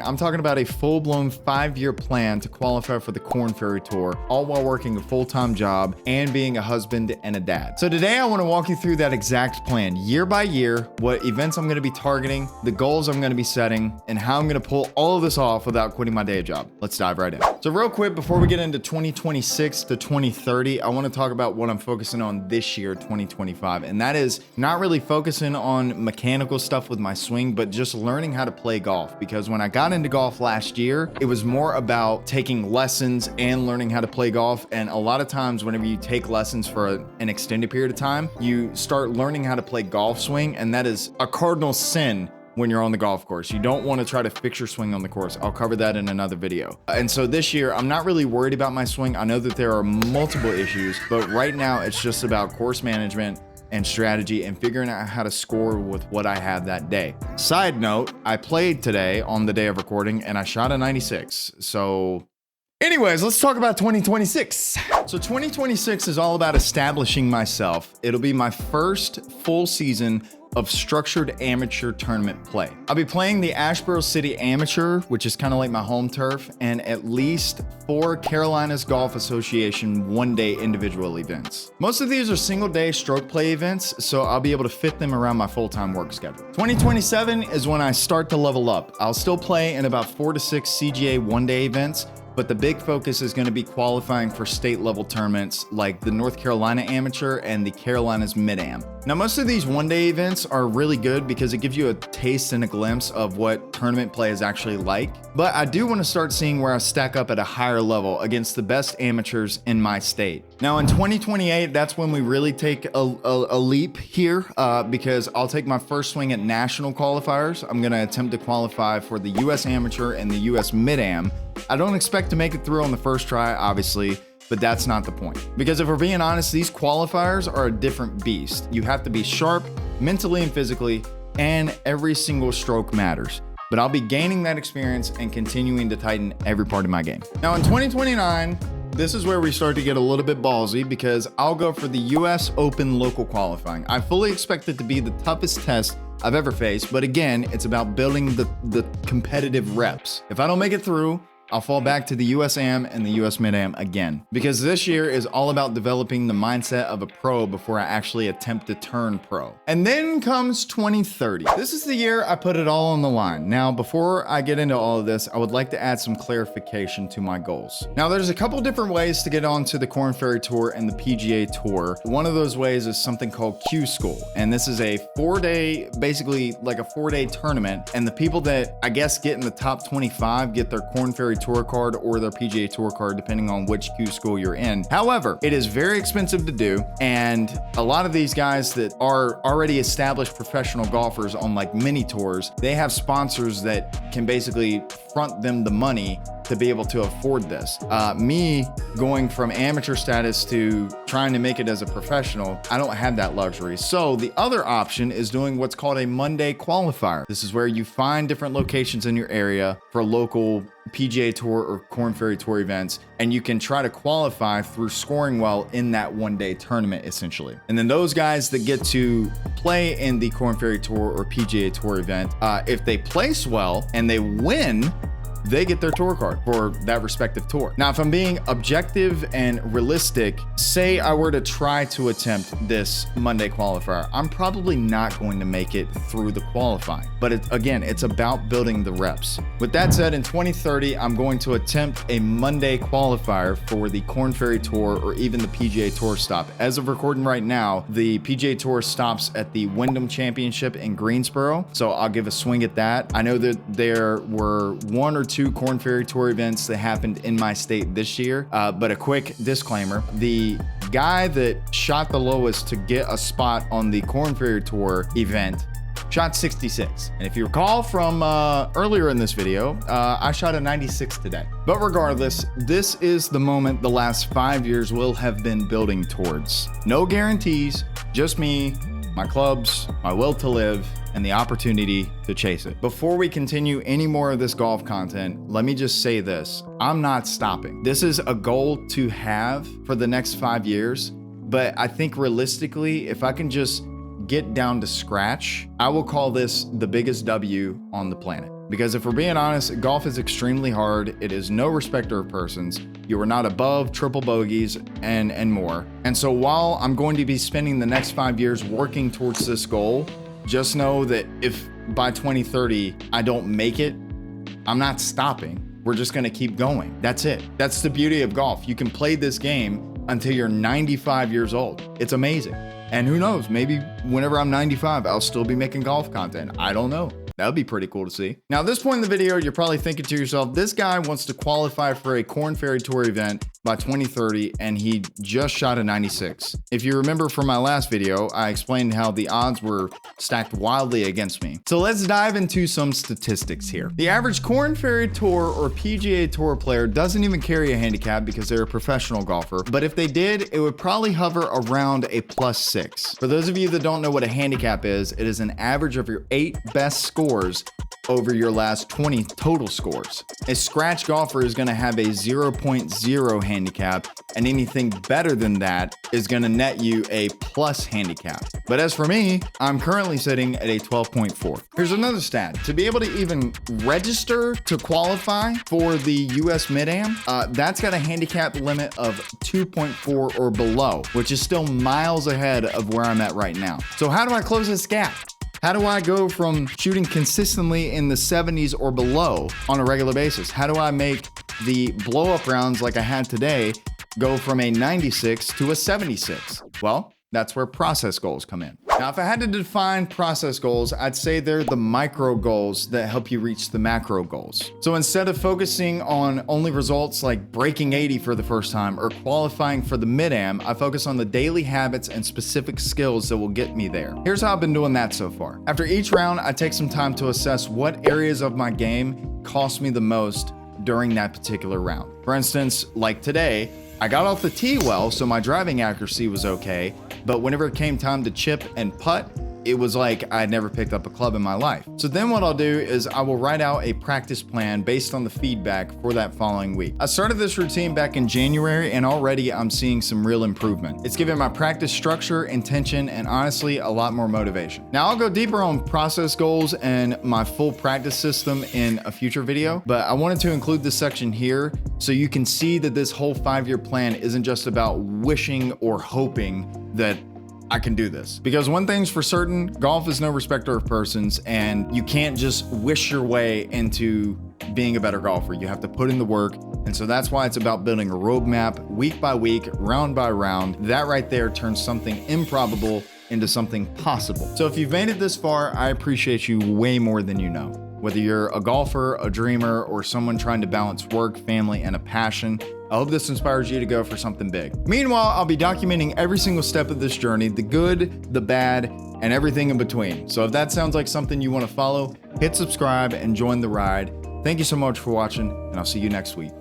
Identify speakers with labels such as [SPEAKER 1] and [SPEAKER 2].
[SPEAKER 1] I'm talking about a full-blown 5-year plan to qualify for the Korn Ferry Tour, all while working a full-time job and being a husband and a dad. So today I want to walk you through that exact plan, year by year, what events I'm going to be targeting, the goals I'm going to be setting, and how I'm going to pull all of this off without quitting my day job. Let's dive right in. So real quick, before we get into 2026 to 2030, I want to talk about what I'm focusing on this year, 2025. And that is not really focusing on mechanical stuff with my swing, but just learning how to play golf. Because when I got into golf last year, it was more about taking lessons and learning how to play golf. And a lot of times whenever you take lessons for an extended period of time, you start learning how to play golf swing. And that is a cardinal sin when you're on the golf course. You don't want to try to fix your swing on the course. I'll cover that in another video. And so this year, I'm not really worried about my swing. I know that there are multiple issues, but right now it's just about course management and strategy and figuring out how to score with what I have that day. Side note, I played today on the day of recording and I shot a 96. So anyways, let's talk about 2026. So 2026 is all about establishing myself. It'll be my first full season of structured amateur tournament play. I'll be playing the Asheboro City Amateur, which is kind of like my home turf, and at least 4 Carolinas Golf Association one-day individual events. Most of these are single-day stroke play events, so I'll be able to fit them around my full-time work schedule. 2027 is when I start to level up. I'll still play in about 4 to 6 CGA one-day events, but the big focus is going to be qualifying for state level tournaments like the North Carolina Amateur and the Carolinas Mid-Am. Now, most of these one-day events are really good because it gives you a taste and a glimpse of what tournament play is actually like. But I do want to start seeing where I stack up at a higher level against the best amateurs in my state. Now, in 2028, that's when we really take a leap here because I'll take my first swing at national qualifiers. I'm going to attempt to qualify for the U.S. Amateur and the U.S. Mid-Am. I don't expect to make it through on the first try, obviously, but that's not the point. Because if we're being honest, these qualifiers are a different beast. You have to be sharp mentally and physically, and every single stroke matters. But I'll be gaining that experience and continuing to tighten every part of my game. Now in 2029, this is where we start to get a little bit ballsy because I'll go for the US Open local qualifying. I fully expect it to be the toughest test I've ever faced, but again, it's about building the competitive reps. If I don't make it through, I'll fall back to the US Am and the US Mid-Am again, because this year is all about developing the mindset of a pro before I actually attempt to turn pro. And then comes 2030. This is the year I put it all on the line. Now, before I get into all of this, I would like to add some clarification to my goals. Now, there's a couple different ways to get onto the Korn Ferry Tour and the PGA Tour. One of those ways is something called Q School. And this is a 4-day, basically like a 4-day tournament. And the people that I guess get in the top 25 get their Korn Ferry Tour card or their PGA Tour card, depending on which Q school you're in. However, it is very expensive to do, and a lot of these guys that are already established professional golfers on like mini tours, they have sponsors that can basically front them the money to be able to afford this. Me going from amateur status to trying to make it as a professional, I don't have that luxury. So the other option is doing what's called a Monday qualifier. This is where you find different locations in your area for local PGA Tour or Korn Ferry Tour events, and you can try to qualify through scoring well in that one-day tournament, essentially. And then those guys that get to play in the Korn Ferry Tour or PGA Tour event, if they place well and they win, they get their tour card for that respective tour. Now, if I'm being objective and realistic, say I were to try to attempt this Monday qualifier, I'm probably not going to make it through the qualifying. But again, it's about building the reps. With that said, in 2030, I'm going to attempt a Monday qualifier for the Korn Ferry Tour or even the PGA Tour stop. As of recording right now, the PGA Tour stops at the Wyndham Championship in Greensboro, so I'll give a swing at that. I know that there were 1 or 2 Korn Ferry Tour events that happened in my state this year, but a quick disclaimer, the guy that shot the lowest to get a spot on the Korn Ferry Tour event shot 66. And if you recall from earlier in this video, I shot a 96 today. But regardless, this is the moment the last 5 years will have been building towards. No guarantees, just me, my clubs, my will to live, and the opportunity to chase it. Before we continue any more of this golf content, let me just say this. I'm not stopping. This is a goal to have for the next 5 years, but I think realistically, if I can just get down to scratch, I will call this the biggest W on the planet. Because if we're being honest, golf is extremely hard. It is no respecter of persons. You are not above triple bogeys and more. And so while I'm going to be spending the next 5 years working towards this goal, just know that if by 2030 I don't make it, I'm not stopping. We're just gonna keep going. That's it. That's the beauty of golf. You can play this game until you're 95 years old. It's amazing. And who knows, maybe whenever I'm 95, I'll still be making golf content. I don't know. That would be pretty cool to see. Now, at this point in the video, you're probably thinking to yourself, this guy wants to qualify for a Korn Ferry Tour event by 2030, and he just shot a 96. If you remember from my last video, I explained how the odds were stacked wildly against me. So let's dive into some statistics here. The average Korn Ferry Tour or PGA Tour player doesn't even carry a handicap because they're a professional golfer, but if they did, it would probably hover around a +6. For those of you that don't know what a handicap is, it is an average of your 8 best scores over your last 20 total scores. A scratch golfer is going to have a 0.0 handicap, and anything better than that is going to net you a plus handicap. But as for me, I'm currently sitting at a 12.4. Here's another stat. To be able to even register to qualify for the US Mid-Am, that's got a handicap limit of 2.4 or below, which is still miles ahead of where I'm at right now. So how do I close this gap? How do I go from shooting consistently in the 70s or below on a regular basis? How do I make the blow-up rounds like I had today go from a 96 to a 76? Well, that's where process goals come in. Now, if I had to define process goals, I'd say they're the micro goals that help you reach the macro goals. So instead of focusing on only results like breaking 80 for the first time or qualifying for the Mid-Am, I focus on the daily habits and specific skills that will get me there. Here's how I've been doing that so far. After each round, I take some time to assess what areas of my game cost me the most during that particular round. For instance, like today, I got off the tee well, so my driving accuracy was okay, but whenever it came time to chip and putt, it was like I'd never picked up a club in my life. So then what I'll do is I will write out a practice plan based on the feedback for that following week. I started this routine back in January, and already I'm seeing some real improvement. It's given my practice structure, intention, and honestly, a lot more motivation. Now I'll go deeper on process goals and my full practice system in a future video, but I wanted to include this section here so you can see that this whole 5-year plan isn't just about wishing or hoping that I can do this. Because one thing's for certain, golf is no respecter of persons, and you can't just wish your way into being a better golfer. You have to put in the work. And so that's why it's about building a roadmap week by week, round by round. That right there turns something improbable into something possible. So if you've made it this far, I appreciate you way more than you know. Whether you're a golfer, a dreamer, or someone trying to balance work, family, and a passion, I hope this inspires you to go for something big. Meanwhile, I'll be documenting every single step of this journey, the good, the bad, and everything in between. So if that sounds like something you want to follow, hit subscribe and join the ride. Thank you so much for watching, and I'll see you next week.